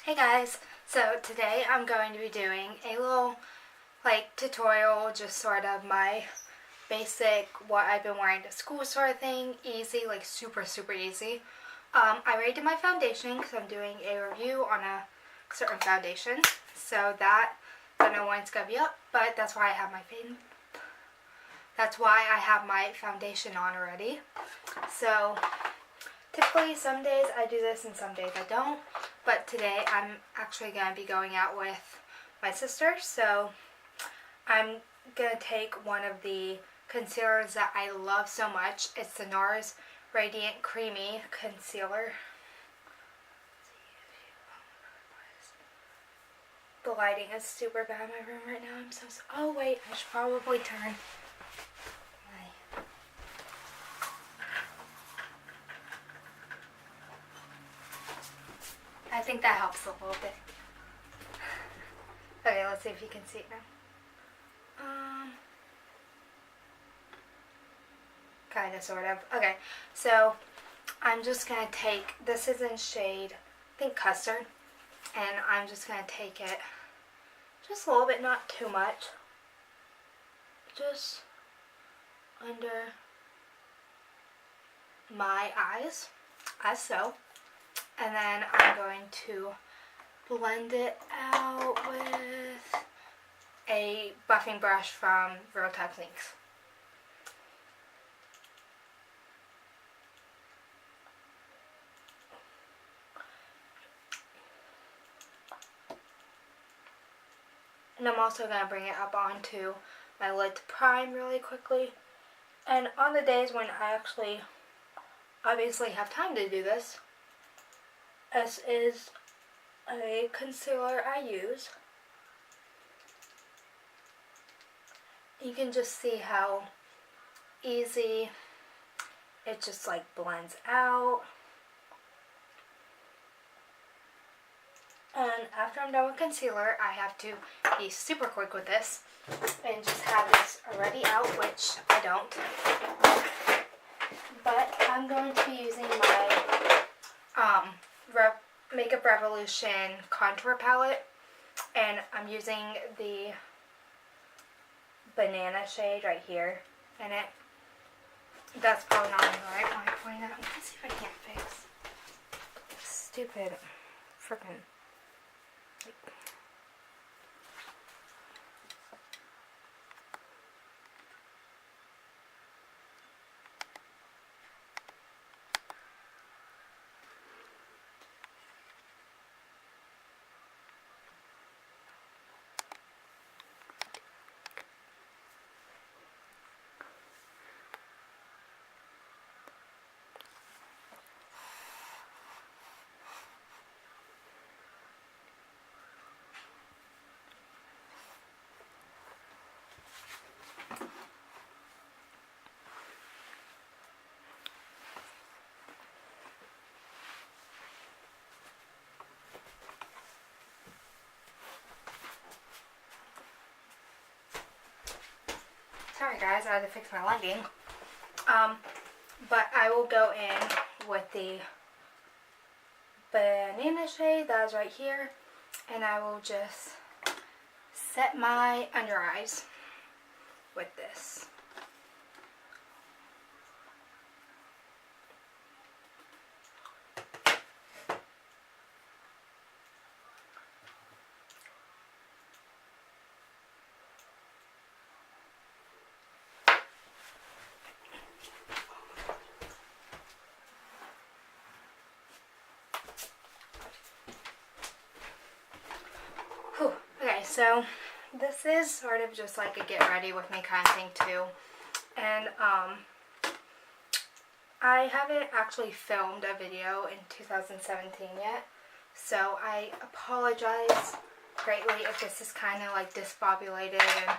Hey guys, so today I'm going to be doing a little tutorial, just sort of my basic what I've been wearing to school sort of thing, easy, like super easy. I already did my foundation because I'm doing a review on a certain foundation, so that I don't know when it's gonna be up, but that's why I have my foundation on already. So typically some days I do this and some days I don't, but today I'm actually going to be going out with my sister, so I'm going to take one of the concealers that I love so much. It's the NARS Radiant Creamy Concealer. The lighting is super bad in my room right now. Oh wait, I should probably turn. I think that helps a little bit. Okay, let's see if you can see it now. Kind of, sort of. Okay, so I'm just going to take, this is in shade, I think Custard, and I'm just going to take it just a little bit, not too much, just under my eyes, as so. And then I'm going to blend it out with a buffing brush from Real Techniques. And I'm also going to bring it up onto my lid to prime really quickly. And on the days when I actually obviously have time to do this, this is a concealer I use. You can just see how easy it just blends out. And after I'm done with concealer, I have to be super quick with this and just have this already out, which I don't. But I'm going to be using my Makeup Revolution contour palette, and I'm using the banana shade right here in it. That's probably not the right one to point out. Let's see if I can't fix stupid frickin' Sorry guys, I had to fix my lighting. But I will go in with the banana shade that is right here, and I will just set my under eyes with this. Okay, so this is sort of just like a get ready with me kind of thing too. And I haven't actually filmed a video in 2017 yet, so I apologize greatly if this is kind of disbobulated and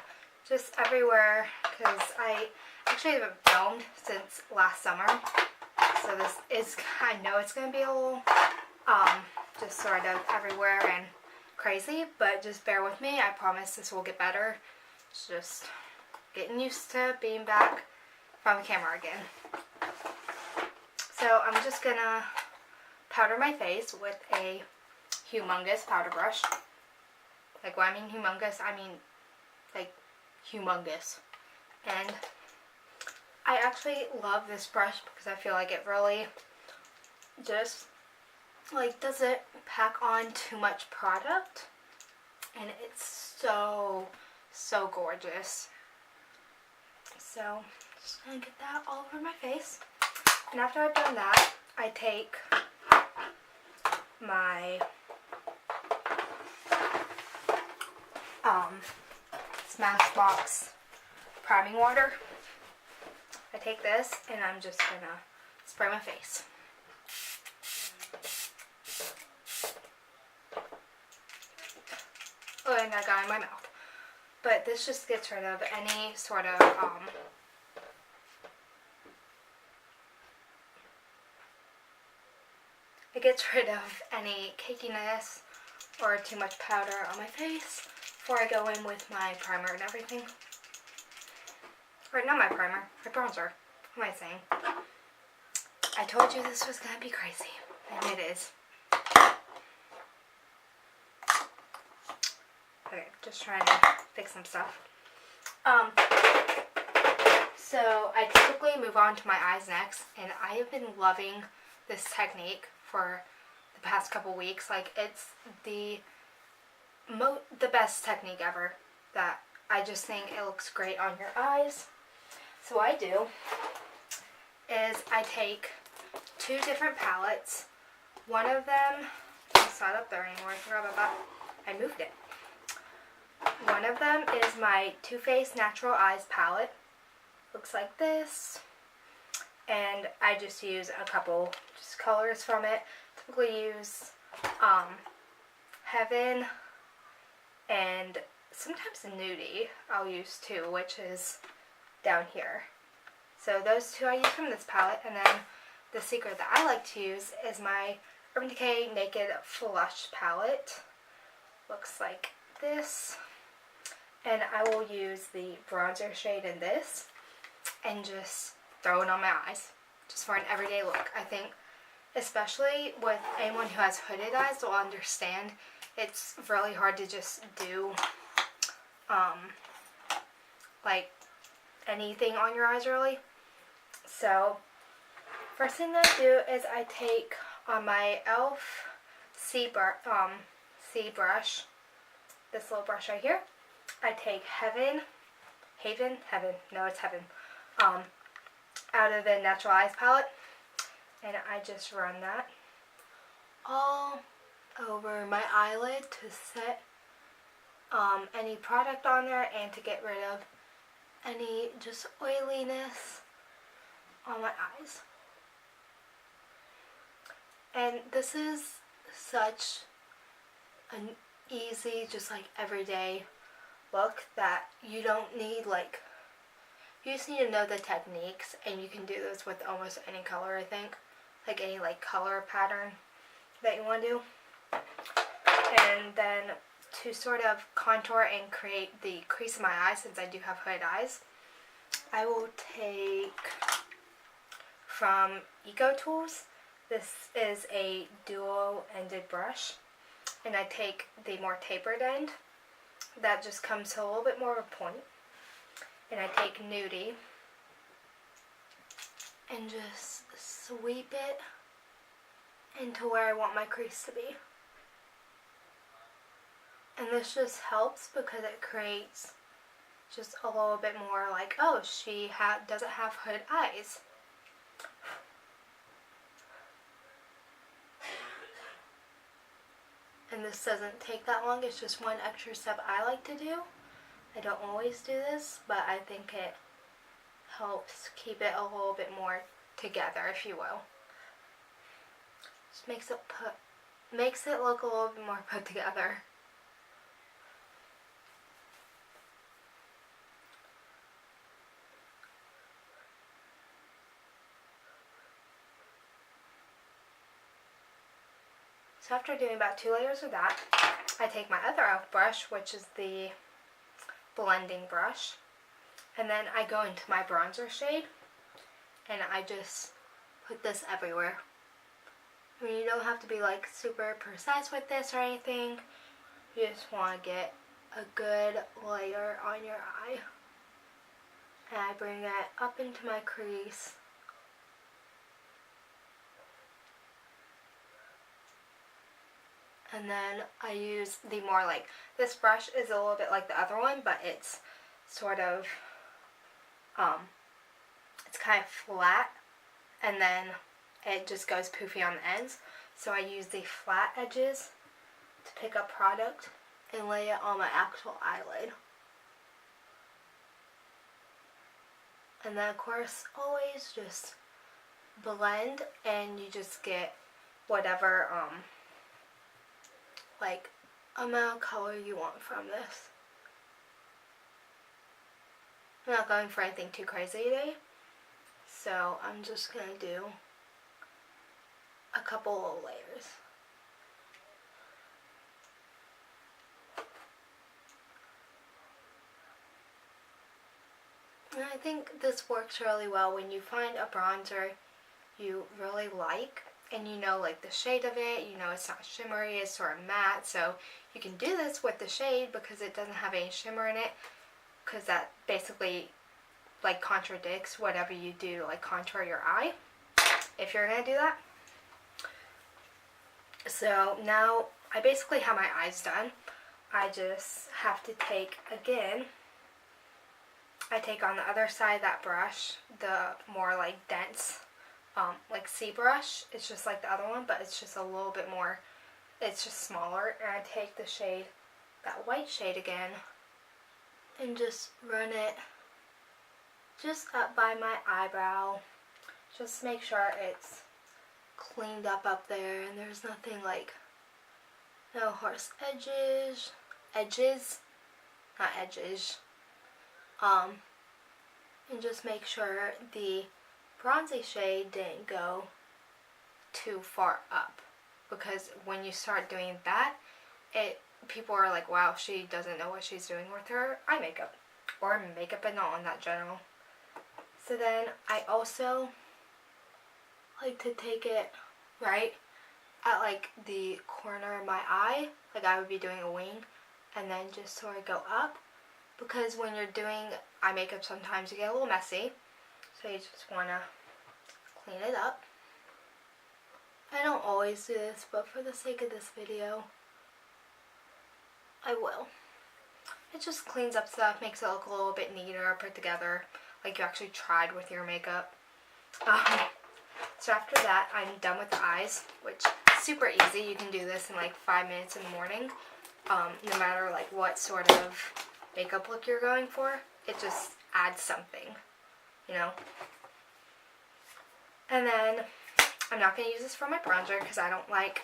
just everywhere, because I actually haven't filmed since last summer. So this is, I know it's going to be a little just sort of everywhere and crazy, but just bear with me. I promise this will get better. It's just getting used to being back from the camera again. So I'm just gonna powder my face with a humongous powder brush. Like, when I mean humongous, I mean like humongous. And I actually love this brush because I feel like it really just like doesn't pack on too much product, and it's so gorgeous. So just gonna get that all over my face, and after I've done that, I take my Smashbox priming water. I take this and I'm just gonna spray my face. Oh, and I got it in my mouth. But this just gets rid of any sort of it gets rid of any cakiness or too much powder on my face before I go in with my primer and everything. Or not my primer, my bronzer. What am I saying? I told you this was gonna be crazy, and it is. Okay, just trying to fix some stuff. So I typically move on to my eyes next, and I have been loving this technique for the past couple weeks. Like, it's the best technique ever. That I just think it looks great on your eyes. So what I do is I take two different palettes. One of them, it's not up there anymore, I forgot about that. I moved it. One of them is my Too Faced Natural Eyes palette. Looks like this. And I just use a couple just colors from it. Typically use Heaven and sometimes Nudie I'll use too, which is down here. So those two I use from this palette, and then the secret that I like to use is my Urban Decay Naked Flush palette. Looks like this. And I will use the bronzer shade in this and just throw it on my eyes just for an everyday look. I think especially with anyone who has hooded eyes will understand it's really hard to just do like anything on your eyes really. So first thing that I do is I take on my e.l.f. C brush, this little brush right here. I take Heaven, no, it's Heaven, out of the Natural Eyes palette, and I just run that all over my eyelid to set any product on there and to get rid of any just oiliness on my eyes. And this is such an easy, just like everyday look that you don't need like, you just need to know the techniques, and you can do this with almost any color, I think. Like any like color pattern that you want to do. And then to sort of contour and create the crease in my eye, since I do have hooded eyes, I will take from Eco Tools. This is a dual-ended brush, and I take the more tapered end that just comes to a little bit more of a point, and I take Nudie and just sweep it into where I want my crease to be. And this just helps because it creates just a little bit more like, oh, she doesn't have hooded eyes. And this doesn't take that long. It's just one extra step I like to do. I don't always do this, but I think it helps keep it a little bit more together, if you will. Just makes it look a little bit more put together. So after doing about 2 layers of that, I take my other e.l.f. brush, which is the blending brush, and then I go into my bronzer shade, and I just put this everywhere. I mean, you don't have to be like super precise with this or anything. You just want to get a good layer on your eye. And I bring it up into my crease. And then I use the more like, this brush is a little bit like the other one, but it's sort of, it's kind of flat, and then it just goes poofy on the ends. So I use the flat edges to pick up product and lay it on my actual eyelid. And then of course, always just blend, and you just get whatever like amount of color you want from this. I'm not going for anything too crazy today, so I'm just going to do a couple of layers. And I think this works really well when you find a bronzer you really like, and you know like the shade of it, you know it's not shimmery, it's sort of matte, so you can do this with the shade because it doesn't have any shimmer in it, because that basically like contradicts whatever you do to like contour your eye, if you're gonna do that. So now I basically have my eyes done. I just have to take, again, I take on the other side of that brush, the more like dense, like C brush. It's just like the other one, but it's just a little bit more, it's just smaller. And I take the shade, that white shade again, and just run it just up by my eyebrow. Just make sure it's cleaned up there, and there's nothing like, no harsh edges, not edges. And just make sure the bronzy shade didn't go too far up, because when you start doing that, people are like, wow, she doesn't know what she's doing with her eye makeup, or makeup and all in that general. So then I also like to take it right at like the corner of my eye, like I would be doing a wing, and then just sort of go up, because when you're doing eye makeup sometimes you get a little messy, so you just want to clean it up. I don't always do this, but for the sake of this video, I will. It just cleans up stuff, makes it look a little bit neater, put together, like you actually tried with your makeup. So after that, I'm done with the eyes, which is super easy. You can do this in like 5 minutes in the morning, no matter like what sort of makeup look you're going for. It just adds something, you know. And then I'm not going to use this for my bronzer because I don't like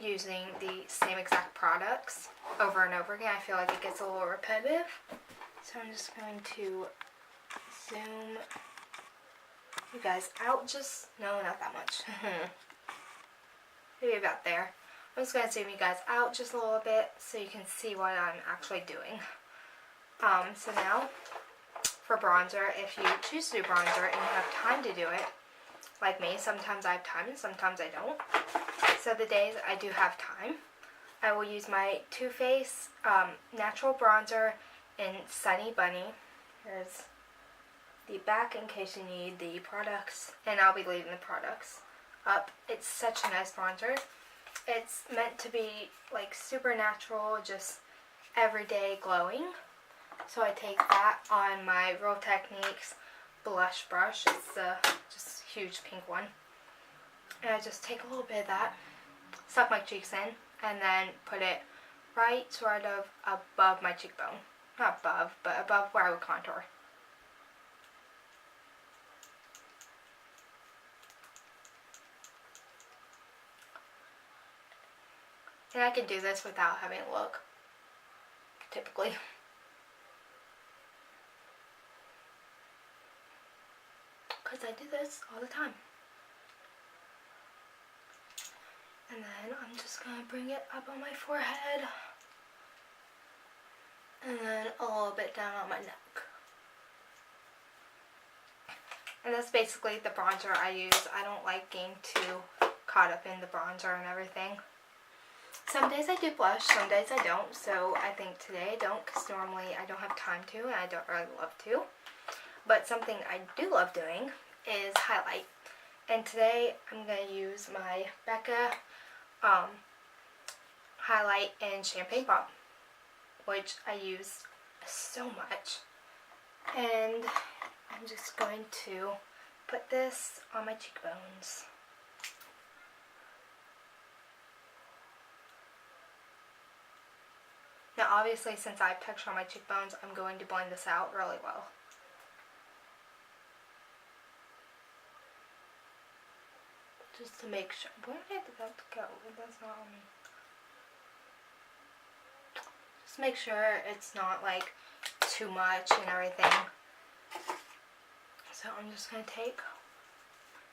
using the same exact products over and over again. I feel like it gets a little repetitive. So I'm just going to zoom you guys out just, no, not that much. Maybe about there. I'm just going to zoom you guys out just a little bit so you can see what I'm actually doing. So now, for bronzer, if you choose to do bronzer and you have time to do it, like me, sometimes I have time and sometimes I don't. So the days I do have time, I will use my Too Faced Natural Bronzer in Sunny Bunny. Here's the back in case you need the products, and I'll be leaving the products up. It's such a nice bronzer. It's meant to be like super natural, just everyday glowing. So I take that on my Real Techniques blush brush. It's the just huge pink one. And I just take a little bit of that, suck my cheeks in, and then put it right sort of above my cheekbone. Not above, but above where I would contour. And I can do this without having a look, typically. Because I do this all the time. And then I'm just going to bring it up on my forehead. And then a little bit down on my neck. And that's basically the bronzer I use. I don't like getting too caught up in the bronzer and everything. Some days I do blush, some days I don't. So I think today I don't, because normally I don't have time to and I don't really love to. But something I do love doing is highlight. And today I'm going to use my Becca highlight in Champagne Pop, which I use so much. And I'm just going to put this on my cheekbones. Now obviously, since I have texture on my cheekbones, I'm going to blend this out really well. Just to make sure. Where did that go? That's not on me. Just make sure it's not like too much and everything. So I'm just going to take,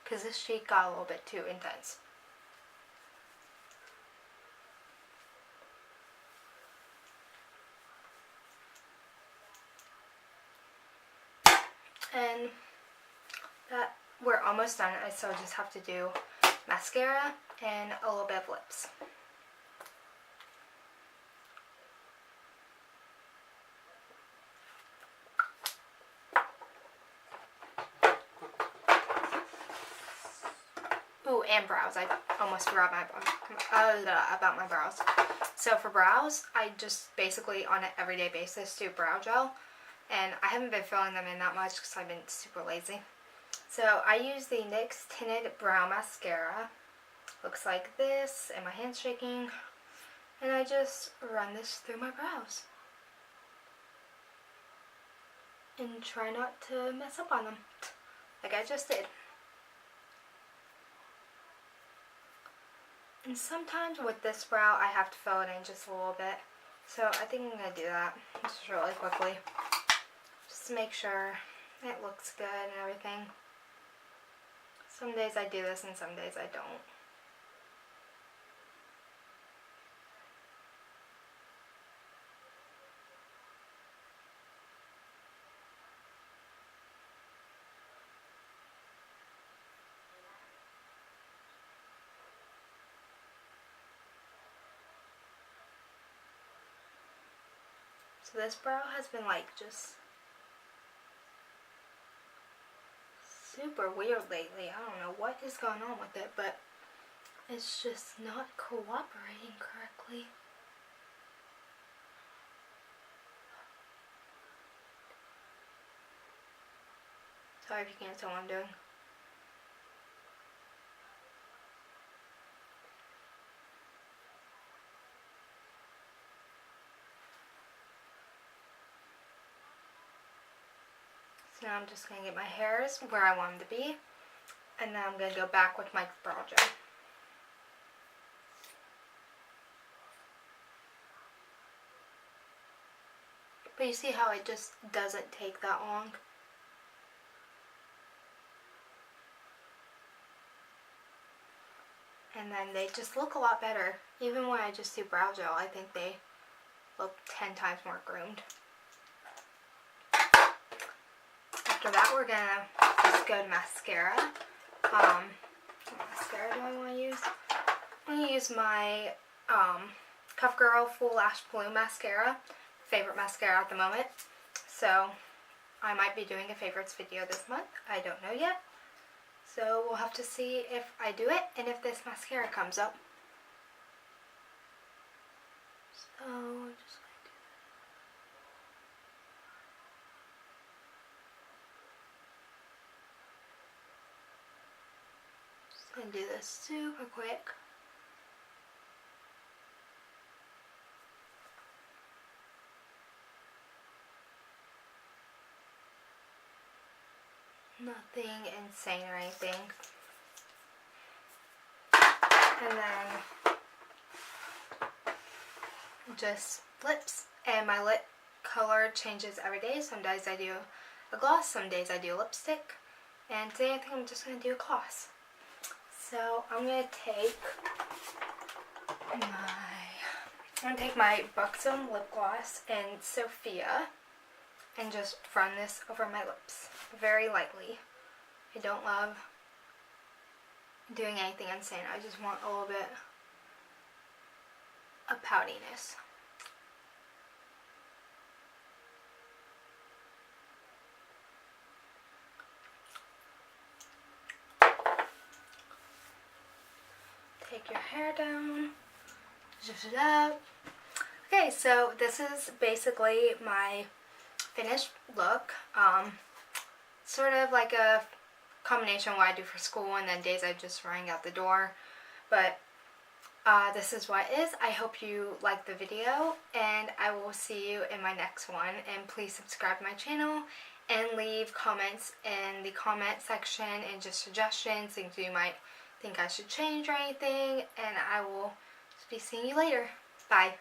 because this cheek got a little bit too intense. And that we're almost done. I still just have to do mascara and a little bit of lips. Ooh, and brows. I almost forgot about my brows. So for brows, I just basically on an everyday basis do brow gel. And I haven't been filling them in that much because I've been super lazy. So I use the NYX Tinted Brow Mascara. Looks like this, and my hand's shaking. And I just run this through my brows. And try not to mess up on them, like I just did. And sometimes with this brow, I have to fill it in just a little bit. So I think I'm going to do that just really quickly. Just to make sure it looks good and everything. Some days I do this and some days I don't. So this brow has been like just super weird lately. I don't know what is going on with it, but it's just not cooperating correctly. Sorry if you can't tell what I'm doing. So now I'm just going to get my hairs where I want them to be. And then I'm going to go back with my brow gel. But you see how it just doesn't take that long? And then they just look a lot better. Even when I just do brow gel, I think they look 10 times more groomed. After that, we're gonna just go to mascara. What mascara do I want to use? I'm gonna use my CoverGirl Full Lash Bloom mascara. Favorite mascara at the moment. So I might be doing a favorites video this month. I don't know yet. So we'll have to see if I do it and if this mascara comes up. So just going to do this super quick. Nothing insane or anything. And then just lips. And my lip color changes every day. Some days I do a gloss, some days I do lipstick. And today I think I'm just going to do a gloss. So I'm gonna take my Buxom lip gloss in Sophia and just run this over my lips very lightly. I don't love doing anything insane. I just want a little bit of poutiness. Take your hair down, zhuzh it up. Okay, so this is basically my finished look. Sort of like a combination of what I do for school and then days I just running out the door. But this is what it is. I hope you liked the video, and I will see you in my next one. And please subscribe to my channel and leave comments in the comment section and just suggestions, things you might think I should change or anything. And I will be seeing you later. Bye.